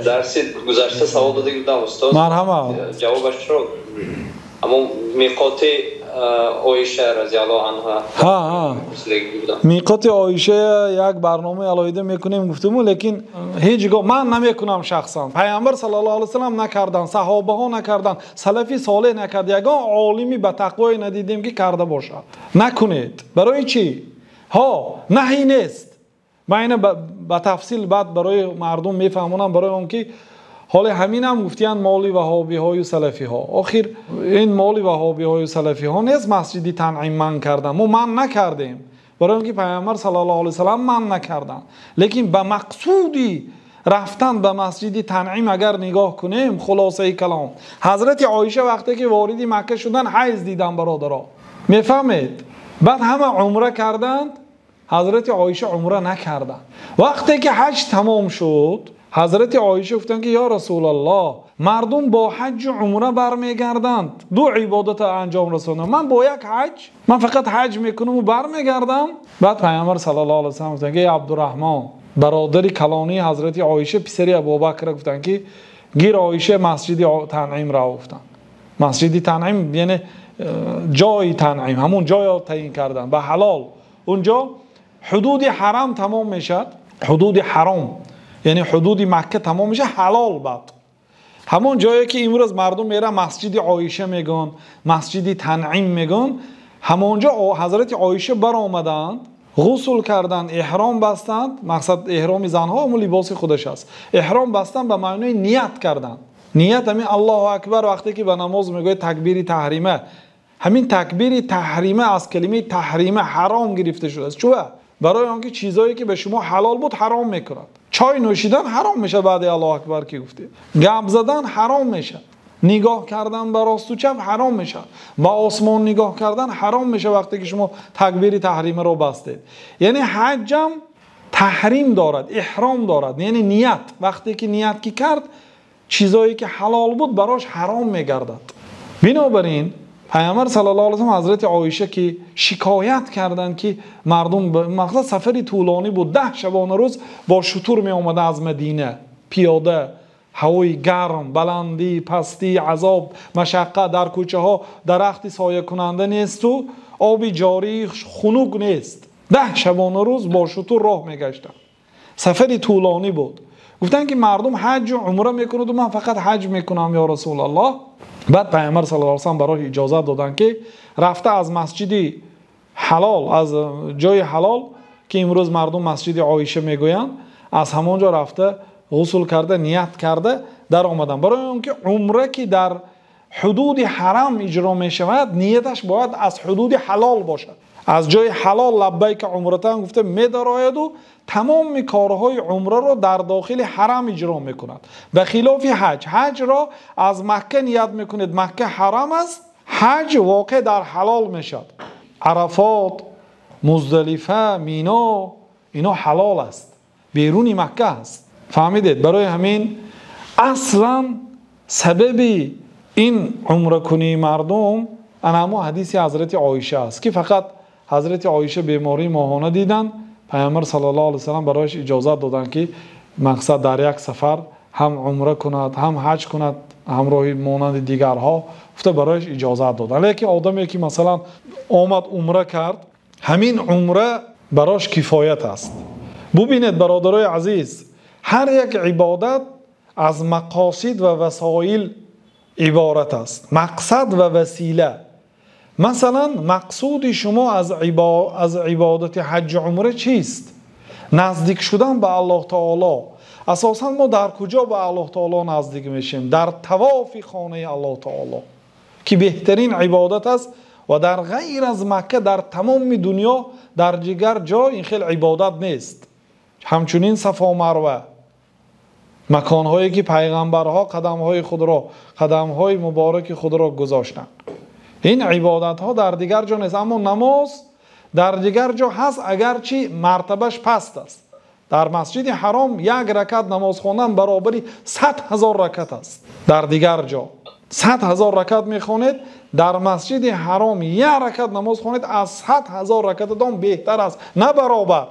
درس گذشته سوال داده بودم استاد. مرحبا. جوابش رو اما میقات عایشه رضی الله عنها. ها میقات عایشه یک برنامه علایده میکنیم گفتم، لیکن هیچ گاه من نمیکنم شخصا. پیامبر صلی الله علیه و سلم نکردن، صحابه ها نکردن، سلفی صالح نکرد، یگان عالمی به تقوی ندیدیم که کرده باشد. نکنید. برای چی؟ ها نهی نیست. من اینو به تفصیل بعد برای مردم میفهمونم، برای اون که حال همین هم گفتیان مالی وهابی های و سلفی ها. آخر این مالی وهابی های و سلفی ها نیست مسجدی تنعیم من کردن، ما من نکردیم، برای اینکه پیامبر صلی الله علیه و سلم من نکردن. لیکن به مقصودی رفتن به مسجدی تنعیم اگر نگاه کنیم، خلاصه کلام حضرت عایشه وقتی که وارد مکه شدن حیض دیدن برادرها، میفهمید؟ بعد همه عمره کردند، حضرت عایشه عمره نکردن. وقتی که حج تمام شد حضرت عایشه گفتن که یا رسول الله مردم با حج و عمره برمیگردند، دو عبادت انجام رسوندن، من با یک حج من فقط حج میکنم و برمیگردم. بعد پیامبر صلی الله علیه و سلم گفتن که عبدالرحمن برادری کلانی حضرت عایشه پسری ابوبکر گفتن که گیر عایشه مسجد تنعیم را گفتن. مسجد تنعیم یعنی جای تنعیم، همون جای تعیین کردن به حلال. اونجا حدود حرم تمام میشد، حدود حرم یعنی حدود مکه تمام میشه، حلال بعد همون جایی که امروز مردم میرن مسجد عایشه میگن، مسجد تنعیم میگن، همونجا حضرت عایشه بر آمدند، غسل کردند، احرام بستند. مقصد احرام زنها هم لباس خودش است. احرام بستند به معنای نیت کردند. نیت همین الله اکبر. وقتی که به نماز میگوید تکبیر تحریمه، همین تکبیر تحریمه از کلمه تحریمه حرام گرفته شده است. چرا؟ برای آنکه چیزایی که به شما حلال بود حرام میکند. چای نوشیدن حرام میشه بعد الله اکبر که گفتید، گپ زدن حرام میشه، نگاه کردن به راست و چپ حرام میشه، با آسمان نگاه کردن حرام میشه وقتی که شما تکبیر تحریمه رو بستید. یعنی حجم تحریم دارد، احرام دارد، یعنی نیت. وقتی که نیت کی کرد چیزایی که حلال بود براش حرام میگردد. بنابراین پیامبر صلی الله علیه و سلم حضرت عایشه که شکایت کردند که مردم مقصد سفری طولانی بود، 10 شبانه روز با شتر می آمده از مدینه پیاده، هوای گرم، بلندی، پستی، عذاب، مشقت، در کوچه ها درختی سایه کننده نیست و آبی جاری خنک نیست. 10 شبانه روز با شتر راه می گشتند. سفری طولانی بود. گفتن که مردم حج و عمره میکنند و من فقط حج میکنم یا رسول الله. بعد پیامبر صلی الله علیه و سلم برای اجازه دادن که رفته از مسجد حلال، از جای حلال که امروز مردم مسجد عایشه میگویند، از همونجا رفته غسل کرده، نیت کرده در آمدن. برای اینکه عمره که در حدود حرم اجرا می شود نیتش باید از حدود حلال باشد. از جای حلال لبیک عمرتان گفته می دراید و تمام کارهای عمره را در داخل حرم اجرا میکند. به خلاف حج، حج را از مکه نیت میکنید، مکه حرم است، حج واقع در حلال میشد. عرفات، مزدلفه، مینا اینا حلال است، بیرون مکه است. فهمیدید؟ برای همین اصلا سبب این عمره کنی مردم اما حدیث حضرت عایشه است که فقط حضرت عایشه بیماری ماهانه دیدن، پیامبر صلی الله علیه و سلم برایش اجازه دادن که مقصد در یک سفر هم عمره کند هم حج کند همراه مانند دیگرها، گفته برایش اجازه دادن. لیکن آدمی که مثلا آمد عمره کرد، همین عمره براش کفایت است. ببینید برادرای عزیز، هر یک عبادت از مقاصد و وسایل عبارت است، مقصد و وسیله. مثلا مقصود شما از عبادت حج و عمره چیست؟ نزدیک شدن به الله تعالی. اساسا ما در کجا به الله تعالی نزدیک میشیم؟ در طواف خانه الله تعالی که بهترین عبادت است و در غیر از مکه در تمام دنیا در دیگر جا این خیلی عبادت نیست. همچنین صفا و مروه، مکانهایی که پیغمبرها قدمهای خود را، قدمهای مبارک خود را گذاشتند. این عبادت ها در دیگر جا نیست. اما نماز در دیگر جا هست، اگرچه مرتبهش پست است. در مسجد حرام یک رکعت نماز خواندن برابری 100,000 رکعت است. در دیگر جا 100,000 رکعت میخوانید، در مسجد حرام یک رکعت نماز خوانید از 100,000 رکعت دام بهتر است، نه برابر،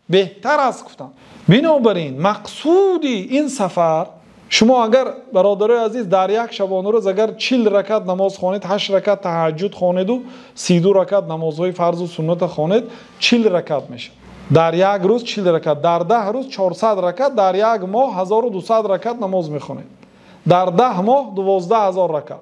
بهتر است. گفتم بنابراین مقصودی این سفر، شما اگر برادرای عزیز در یک شبانه روز اگر 40 رکعت نماز خوانید، 8 رکعت تهجد خوانید و 32 رکعت نمازهای فرض و سنت خوانید، 40 رکعت میشه. در یک روز 40 رکعت، در 10 روز 400 رکعت، در یک ماه 1200 رکعت نماز میخونید. در 10 ماه 12000 رکعت.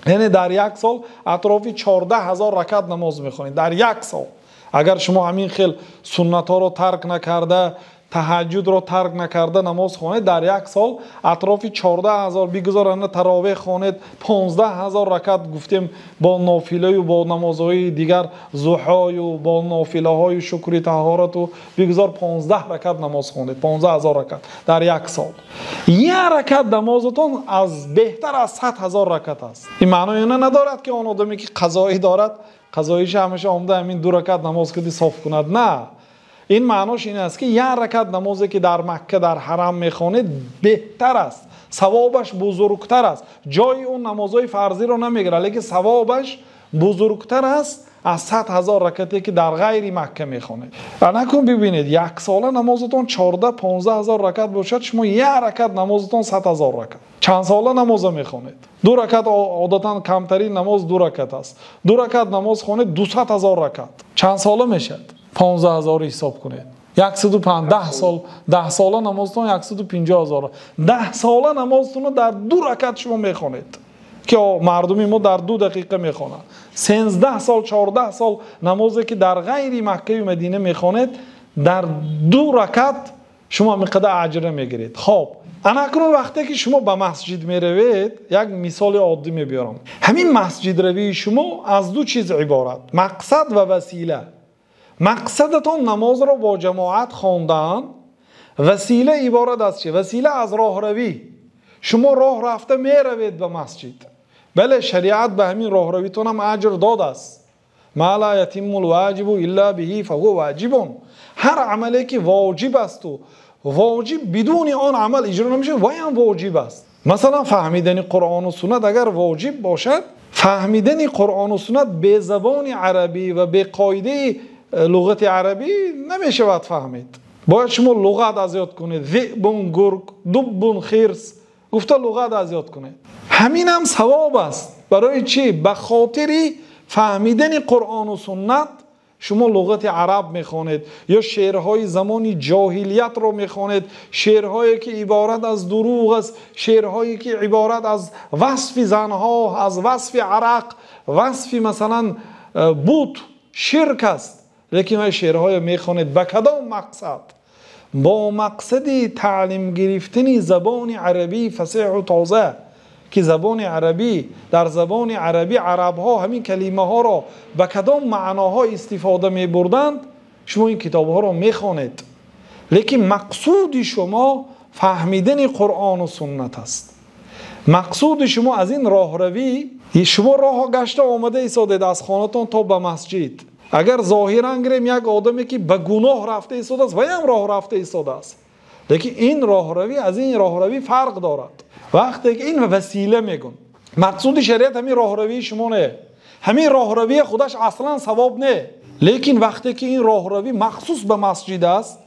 یعنی در یک سال اطرافی 14000 رکعت نماز میخونید در یک سال. اگر شما همین خیل سنت ها رو ترک نکرده، تهجد رو ترک نکرده نماز خوانید، در یک سال اطرافی 14000 بگذارن تراویح خوانید، 15000 رکعت گفتیم با نافله و با نمازهای دیگر، ضحی و با نافله های شکر طهارت و بگذار 15 رکعت نماز خوانید، 15000 رکعت در یک سال. یک رکعت نمازتون از بهتر از 100000 رکعت است. این معنی اینه ندارد که اون آدمی که قضایی دارد، قضاییش همیشه آمده همین 2 رکعت نماز کردی صاف کند. نه، این معناش این است که یک رکعت نمازی که در مکه در حرم میخوانید بهتر است، ثوابش بزرگتر است. جای اون نمازهای فرضی رو نمیگیره، لیکن ثوابش بزرگتر است از 100000 رکعتی که در غیر مکه میخوانید. نکن ببینید یک ساله نمازتون 14-15 رکعت باشد، شما یک رکعت نمازتون 100,000 رکعت. چند ساله نماز میخوانید؟ 2 رکعت عادتا کمترین نماز 2 رکعت است. 2 رکعت نماز خوانید 200,000 رکعت. چند ساله میشد؟ 15000 حساب کنید. 105 10 ساله نمازتون 150,000. 10 ساله نمازتون رو در 2 رکعت شما میخوانید که مردمی ما در 2 دقیقه میخوانند. 13 سال 14 سال نمازی که در غیر مکه و مدینه میخوانید در 2 رکعت شما میقدر اجر میگیرید. خب اکنون وقتی که شما به مسجد میروید، یک مثال عادی میبیارم. همین مسجد روی شما از 2 چیز عبارت، مقصد و وسیله. مقصدتون نماز رو با جماعت خواندن، وسیله عبارت از چه؟ وسیله از راه روی. شما راه رفته میروید به مسجد، بله شریعت به همین راه رویتون هم اجر داده است. ما لا یتم الواجب الا به فهو واجب. هر عملی که واجب است و واجب بدون آن عمل اجرا نمیشه و هم واجب است. مثلا فهمیدن قرآن و سنت اگر واجب باشد، فهمیدن قرآن و سنت به زبان عربی و به قاعده لغت عربی نمیشود فهمید. باید شما لغت از یاد کنید. ذئب گرگ، دب خرس، گفته لغت از یاد کنید. همین هم ثواب است. برای چی؟ به خاطر فهمیدن قرآن و سنت شما لغت عرب میخوانید یا شعرهای زمانی جاهلیت رو میخوانید، شعرهایی که عبارت از دروغ است، شعرهایی که عبارت از وصف زنها، از وصف عرق، وصف مثلا بوت، شرک است. لیکن شعرهای میخوانید به کدام مقصد؟ با مقصد تعلیم گرفتن زبان عربی فصیح و تازه، که زبان عربی، در زبان عربی عرب ها همین کلمه ها را به کدام معناها استفاده می بردند، شما این کتاب ها را می خوانید. لیکن مقصود شما فهمیدن قرآن و سنت است. مقصود شما از این راه روی، شما راه گشته آمده ایستادید از خانه‌تان تا به مسجد. اگر ظاهرا گریم یک آدمی که به گناه رفته ایستاده است و هم راه رفته ایستاده است، لیکن این راه روی از این راه روی فرق دارد. وقتی که این وسیله میگن، مقصود شریعت همین راه روی شما نه، همین راه روی خودش اصلا ثواب نه. لیکن وقتی که این راه روی مخصوص به مسجد است،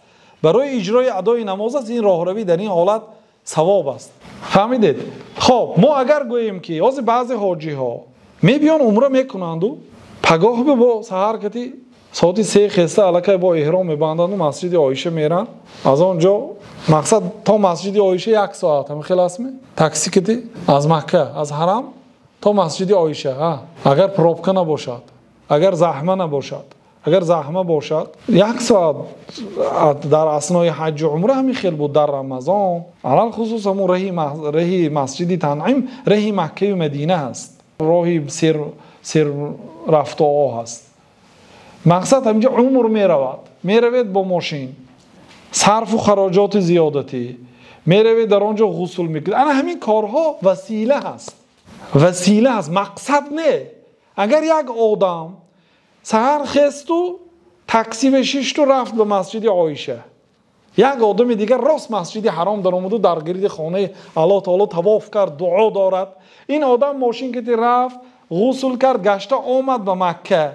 برای اجرای ادای نماز است، این راه روی در این حالت ثواب است. فهمیدید؟ خب ما اگر گوییم که از بعضی حاجی ها میبیان عمره میکنند و پگاه با سحر کتی ساعت 3 خسته الکه با احرام میبندند و مسجد عایشه میرن، از آنجا مقصد تا مسجد عایشه 1 ساعت هم خلاص می تاکسی کتی از مکه از حرم تا مسجد عایشه. اگر پروبکه نباشد، اگر زحمه نباشد، اگر زحمه باشد 1 ساعت در اثنای حج و عمره همین خیل بود. در رمضان علل خصوص همون رهی مسجد تنعیم رهی مکه و مدینه هست، راهی سر رفت و آه هست. مقصد همینجا عمر میروید با ماشین، صرف و خراجات زیادتی، میروید در آنجا غسل میکنید. انا همین کارها وسیله هست، وسیله هست، مقصد نه. اگر یک آدم سحر خست و تاکسی بشیشت و رفت به مسجد عایشه، یک آدم دیگر راست مسجد حرام در اومد و در گرد خانه الله تعالی طواف کرد، دعا دارد، این آدم ماشین که رفت غسل کرد گشته آمد به مکه،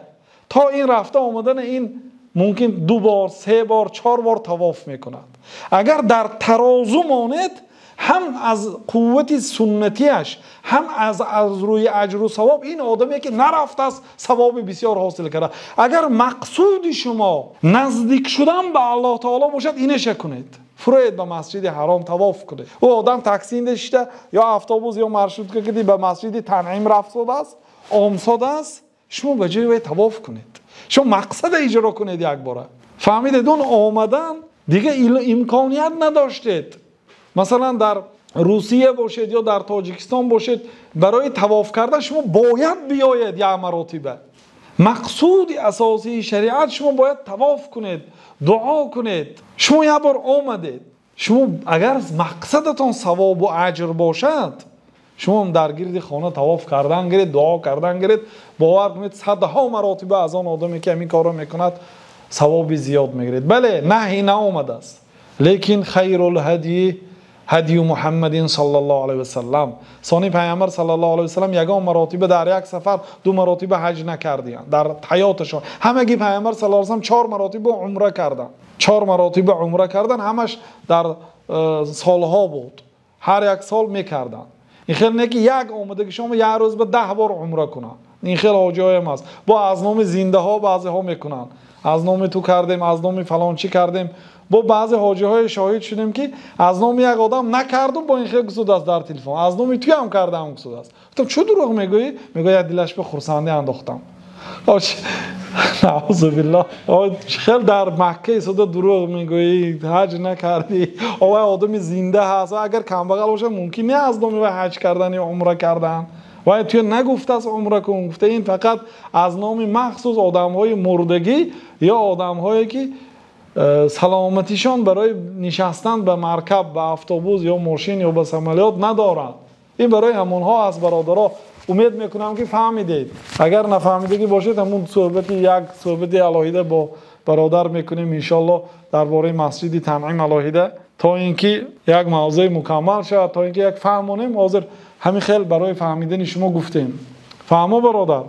تا این رفته آمدن این ممکن 2 بار 3 بار 4 بار طواف میکند. اگر در ترازو ماند هم از قوت سنتیش هم از روی اجر و ثواب این آدمی که نرفته است ثواب بسیار حاصل کرده. اگر مقصود شما نزدیک شدن به الله تعالی باشد اینش کنید، فروید به مسجد حرام طواف کنید. او آدم تاکسی نشسته یا اتوبوس یا مارشروت که به مسجد تنعیم رفته است آمساده است، شما به جای طواف کنید، شما مقصد اجرا کنید یک بار. فهمیدید؟ اون آمدن دیگه امکانیت نداشتید. مثلا در روسیه باشید یا در تاجیکستان باشید، برای طواف کردن شما باید بیاید یک مراتبه. مقصود اساسی شریعت شما باید طواف کنید، دعا کنید. شما یک بار آمدید، شما اگر مقصدتان ثواب و اجر باشد، شما در گرد خانه طواف کردن گرید، دعا کردن گرید، باور کنید صدها مراتبه از آن آدمی که همین کارو میکند ثواب زیاد میگیرید. بله نهی نآمده است، لیکن خیر الهدی هدی محمد صلی الله علیه و سلم. ثانی پیامبر صلی الله علیه و سلم یگان مراتبه در یک سفر 2 مراتبه حج نکردند در حیاتشان. همگی پیامبر صلی الله علیه و سلم 4 مراتبه عمره کردند. 4 مراتبه عمره کردن، همش در سالها بود، هر یک سال میکردند. این خیلی نه که یک آمده که شما یک روز به 10 بار عمره کنن. این خیلی حاجی هم است. با از نام زنده ها بعضی ها میکنن، از نام تو کردیم، از نام فلان چی کردیم. با بعضی حاجی های شاهد شدیم که از نام یک آدم نکردم، با این خیلی گسود است در تلفن، از نام توی هم کردم گسود است. گفتم چه دروغ میگویی؟ میگه دلش به خرسندی انداختم. نعوذ بالله. خیلی در مکه صدا دروغ میگویی، حج نکردی. آقا آدمی زنده هست، اگر کم بغل باشه ممکن نه از نام و حج کردن یا عمره کردن. و توی نگفته است عمره کن، گفته این فقط از نام مخصوص آدم‌های مردگی یا آدم‌هایی که سلامتیشان برای نشستن به مرکب، به اتوبوس یا ماشین یا به سمالیات ندارند. این برای همونها است برادرها. امید میکنم که فهمیدید. اگر نفهمیدگی باشید همون صحبت یک صحبت الهیده با برادر میکنیم ان شاء الله درباره مسجد تنعیم الهیده، تا اینکه یک موضوع مکمل شود، تا اینکه یک فهمونیم. حاضر همین خیلی برای فهمیدن شما گفتیم. فهمو برادر؟